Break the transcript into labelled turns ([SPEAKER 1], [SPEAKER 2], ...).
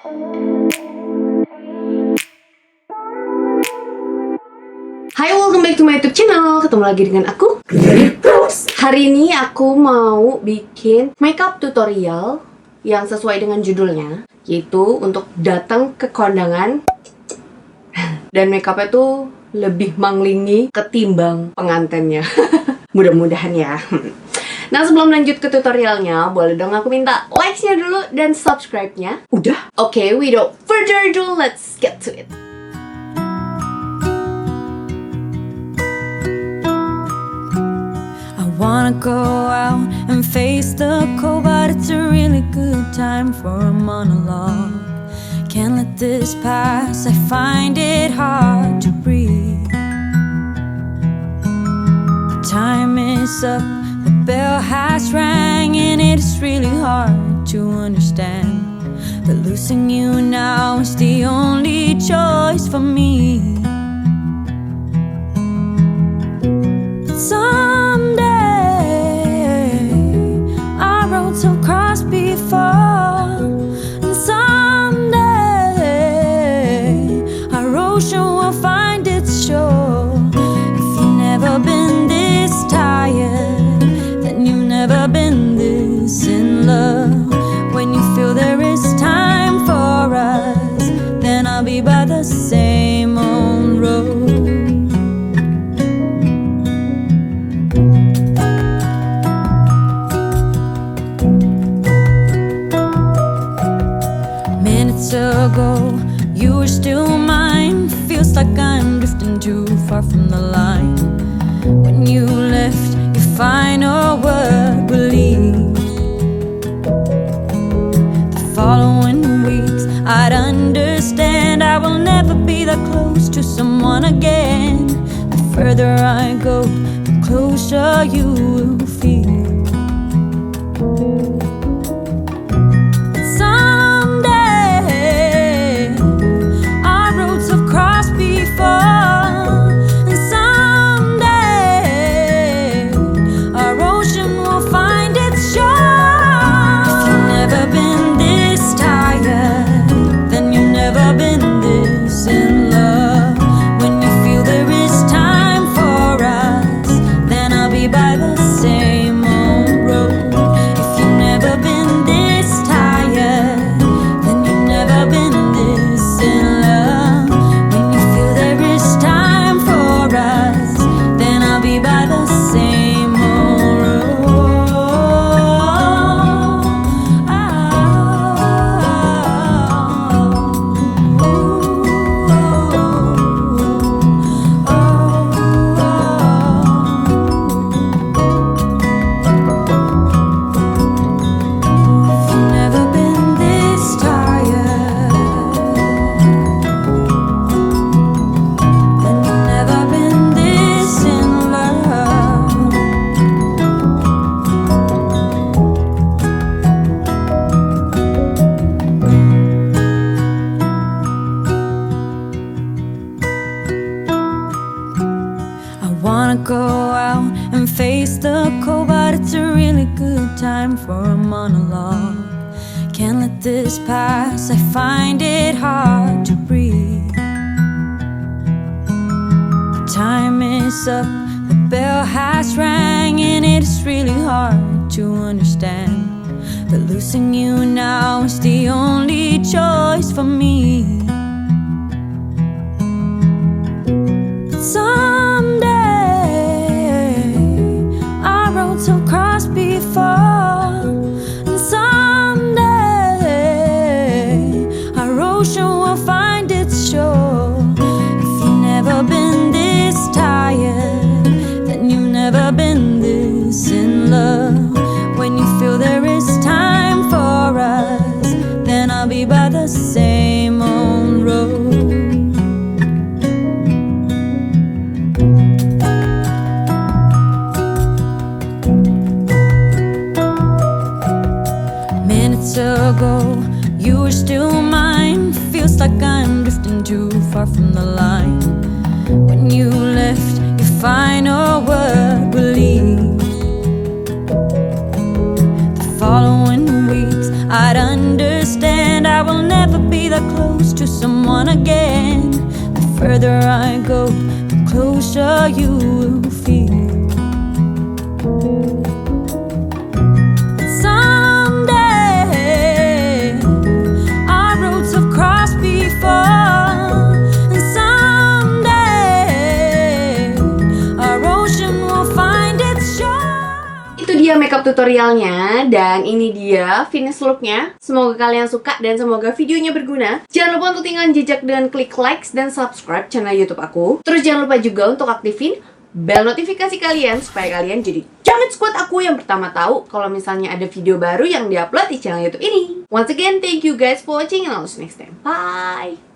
[SPEAKER 1] Hai, welcome back to my YouTube channel. Ketemu lagi dengan aku, Ririeprams. Hari ini aku mau bikin makeup tutorial yang sesuai dengan judulnya, yaitu untuk datang ke kondangan. Dan makeupnya tuh lebih manglingi ketimbang pengantinnya. Mudah-mudahan ya. Nah, sebelum lanjut ke tutorialnya, boleh dong aku minta likes-nya dulu dan subscribe-nya. Udah? Oke, without further ado, let's get to it.
[SPEAKER 2] I wanna go out and face the cold, but it's a really good time for a monologue. Can't let this pass, I find it hard to breathe. The time is up, the bell has rang, and it's really hard to understand that losing you now is the only choice for me. But someday our roads have crossed before, and someday our ocean will find its shore. If you've never been this tired, then you've never been this in love. When you feel there is time for us, then I'll be by the same old road. Minutes ago, you were still mine. Feels like I'm drifting too far from the line. When you left, your final word will leave. The following weeks, I'd understand I will never be that close to someone again. The further I go, the closer you will feel. But someday our roads have crossed before, and someday our ocean will find its shore. If you've never been this tired, then you've never been this in love. When you feel there is time for us, then I'll be by the same old road. If you've never been this tired, then you've never been this in love. When you feel there is time for us, then I'll be by the same old road. If you've never been this tired, then you've never been this in love. I wanna go out and face the cold, but it's a really good time for a monologue. Can't let this pass, I find it hard to breathe. The time is up, the bell has rang, and it's really hard to understand that losing you now is the only choice for me. But someday our roads have crossed before, and someday our ocean will find its shore. If you've never been this tired, then you've never been this in love. When you feel there is time for us, then I'll be by the same old road. Minutes ago, you were still mine. Feels like I'm drifting too far from the line. When you left, your final word will leave. The following weeks, I'd understand I will never be close to someone again. The further I go, the closer you will feel. But someday our roads have crossed before, and someday our ocean will find its shore.
[SPEAKER 1] Itu dia makeup tutorialnya, dan ini dia finish looknya. Semoga kalian suka dan semoga videonya berguna. Jangan lupa untuk tinggalin jejak dengan klik likes dan subscribe channel YouTube aku. Terus jangan lupa juga untuk aktifin bel notifikasi kalian supaya kalian jadi jamet squad aku yang pertama tahu kalau misalnya ada video baru yang diupload di channel YouTube ini. Once again, thank you guys for watching and I'll see you next time. Bye!